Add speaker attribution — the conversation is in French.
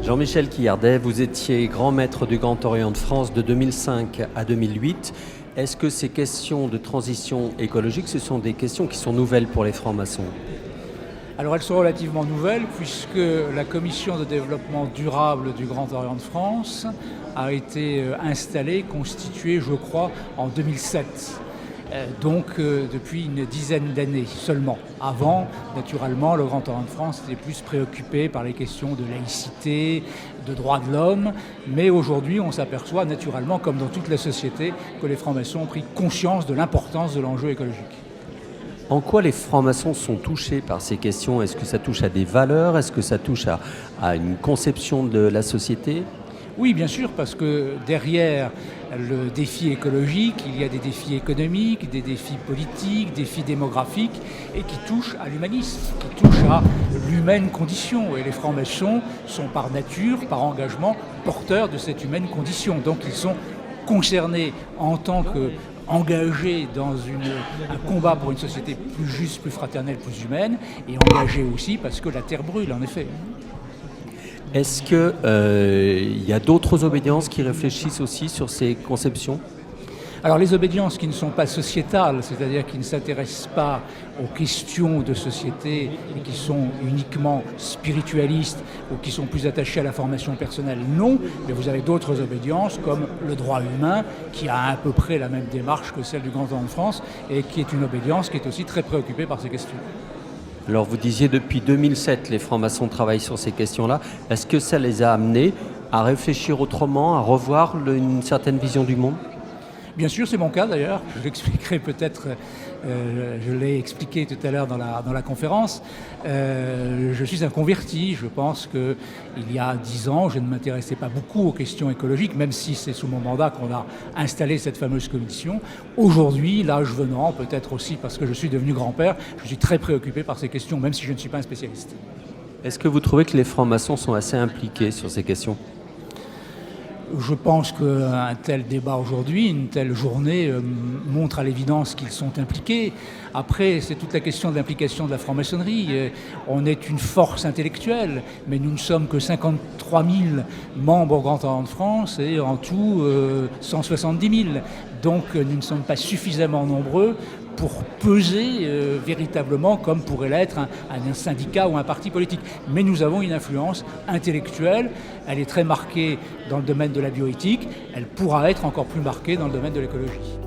Speaker 1: Jean-Michel Quillardet, vous étiez grand maître du Grand Orient de France de 2005 à 2008. Est-ce que ces questions de transition écologique, ce sont des questions qui sont nouvelles pour les francs-maçons ?
Speaker 2: Alors elles sont relativement nouvelles puisque la commission de développement durable du Grand Orient de France a été installée, constituée, je crois, en 2007. Donc depuis une dizaine d'années seulement. Avant, naturellement, le Grand Orient de France était plus préoccupé par les questions de laïcité, de droits de l'homme, mais aujourd'hui on s'aperçoit naturellement, comme dans toute la société, que les francs-maçons ont pris conscience de l'importance de l'enjeu écologique.
Speaker 1: En quoi les francs-maçons sont touchés par ces questions ? Est-ce que ça touche à des valeurs ? Est-ce que ça touche à une conception de la société ?
Speaker 2: Oui, bien sûr, parce que derrière le défi écologique, il y a des défis économiques, des défis politiques, des défis démographiques, et qui touchent à l'humanisme, qui touchent à l'humaine condition. Et les francs-maçons sont par nature, par engagement, porteurs de cette humaine condition. Donc ils sont concernés en tant qu'engagés dans un combat pour une société plus juste, plus fraternelle, plus humaine, et engagés aussi parce que la terre brûle, en effet.
Speaker 1: Est-ce qu'il y a d'autres obédiences qui réfléchissent aussi sur ces conceptions ?
Speaker 2: Alors les obédiences qui ne sont pas sociétales, c'est-à-dire qui ne s'intéressent pas aux questions de société et qui sont uniquement spiritualistes ou qui sont plus attachées à la formation personnelle, non. Mais vous avez d'autres obédiences comme le droit humain qui a à peu près la même démarche que celle du Grand Orient de France et qui est une obédience qui est aussi très préoccupée par ces questions.
Speaker 1: Alors vous disiez depuis 2007, les francs-maçons travaillent sur ces questions-là. Est-ce que ça les a amenés à réfléchir autrement, à revoir une certaine vision du monde ?
Speaker 2: Bien sûr, c'est mon cas d'ailleurs. Je l'expliquerai peut-être, je l'ai expliqué tout à l'heure dans la conférence. Je suis un converti. Je pense qu'il y a 10 ans, je ne m'intéressais pas beaucoup aux questions écologiques, même si c'est sous mon mandat qu'on a installé cette fameuse commission. Aujourd'hui, l'âge venant, peut-être aussi parce que je suis devenu grand-père, je suis très préoccupé par ces questions, même si je ne suis pas un spécialiste.
Speaker 1: Est-ce que vous trouvez que les francs-maçons sont assez impliqués sur ces questions ?
Speaker 2: Je pense qu'un tel débat aujourd'hui, une telle journée montre à l'évidence qu'ils sont impliqués. Après, c'est toute la question de l'implication de la franc-maçonnerie. On est une force intellectuelle, mais nous ne sommes que 53 000 membres au Grand Orient de France et en tout 170 000. Donc nous ne sommes pas suffisamment nombreux pour peser véritablement comme pourrait l'être un syndicat ou un parti politique. Mais nous avons une influence intellectuelle, elle est très marquée dans le domaine de la bioéthique, elle pourra être encore plus marquée dans le domaine de l'écologie.